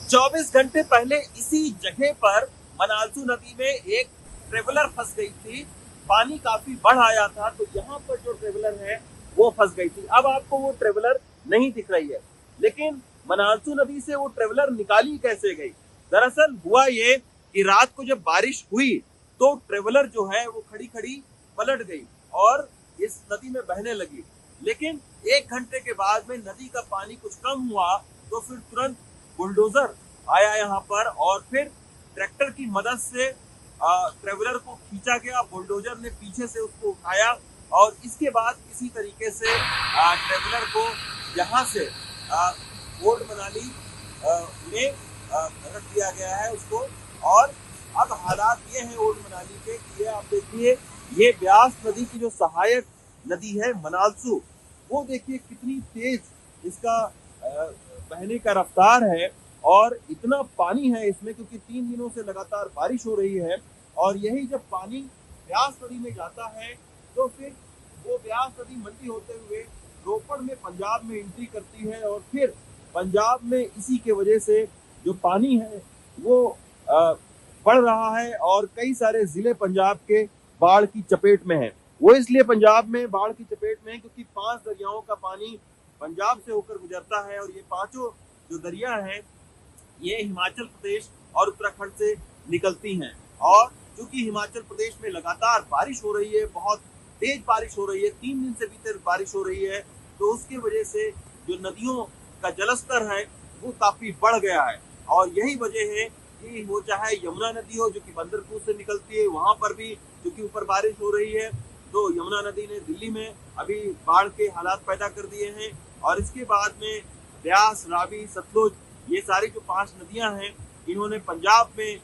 24 घंटे पहले इसी जगह पर मनालसू नदी में एक ट्रेवलर फंस गई थी। पानी काफी बढ़ आया था, तो यहाँ पर जो ट्रेवलर है वो फंस गई थी। अब आपको वो ट्रेवलर नहीं दिख रही है, लेकिन मनालसू नदी से वो ट्रेवलर निकाली कैसे गई? दरअसल हुआ ये कि रात को जब बारिश हुई तो ट्रेवलर जो है वो खड़ी खड़ी पलट गई और इस नदी में बहने लगी। लेकिन 1 घंटे के बाद में नदी का पानी कुछ कम हुआ तो फिर तुरंत बुलडोजर आया यहाँ पर और फिर ट्रैक्टर की मदद से ट्रेवलर को खींचा गया। बुलडोजर ने पीछे से उसको उठाया और इसके बाद किसी तरीके से ट्रेवलर को यहाँ से ओल्ड मनाली में रख दिया गया है उसको। और अब हालात ये है ओल्ड मनाली के कि ये आप देखिए, ये ब्यास नदी की जो सहायक नदी है मनालसू, वो देखिए कितनी तेज इसका बहने का रफ्तार है और इतना पानी है इसमें, क्योंकि 3 दिनों से लगातार बारिश हो रही है। और यही जब पानी ब्यास नदी में जाता है तो फिर वो ब्यास नदी मंडी होते हुए रोपड़ में पंजाब में एंट्री करती है और फिर पंजाब में इसी के वजह से जो पानी है वो बढ़ रहा है और कई सारे जिले पंजाब के बाढ़ की चपेट में है। वो इसलिए पंजाब में बाढ़ की चपेट में है क्योंकि 5 दरियाओं का पानी पंजाब से होकर गुजरता है और ये पांचों जो दरिया हैं ये हिमाचल प्रदेश और उत्तराखंड से निकलती हैं। और चूंकि हिमाचल प्रदेश में लगातार बारिश हो रही है, बहुत तेज बारिश हो रही है, 3 दिन से भीतर बारिश हो रही है, तो उसकी वजह से जो नदियों का जलस्तर है वो काफी बढ़ गया है। और यही वजह है कि वो चाहे यमुना नदी हो जो कि बंदरपुर से निकलती है, वहां पर भी क्योंकि ऊपर बारिश हो रही है तो यमुना नदी ने दिल्ली में अभी बाढ़ के हालात पैदा कर दिए हैं। और इसके बाद में ब्यास, रावी, सतलुज, ये सारी जो 5 नदियां हैं इन्होंने पंजाब में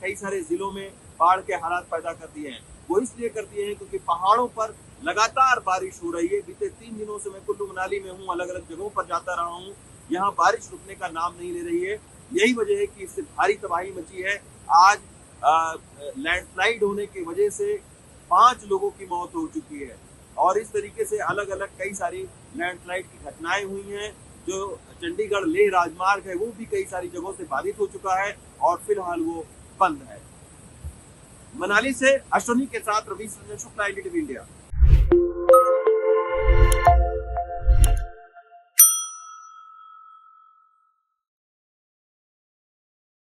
कई सारे जिलों में बाढ़ के हालात पैदा कर दिए हैं। वो इसलिए कर दिए हैं क्योंकि पहाड़ों पर लगातार बारिश हो रही है। बीते 3 दिनों से मैं कुल्लू मनाली में हूँ, अलग अलग जगहों पर जाता रहा हूँ, यहाँ बारिश रुकने का नाम नहीं ले रही है। यही वजह है कि इससे भारी तबाही मची है। आज लैंडस्लाइड होने की वजह से 5 लोगों की मौत हो चुकी है और इस तरीके से अलग अलग कई सारी लैंडस्लाइड की घटनाएं हुई हैं। जो चंडीगढ़ लेह राजमार्ग है वो भी कई सारी जगहों से बाधित हो चुका है और फिलहाल वो बंद है। मनाली से अश्विनी के साथ रवि शुक्ला, NDTV इंडिया।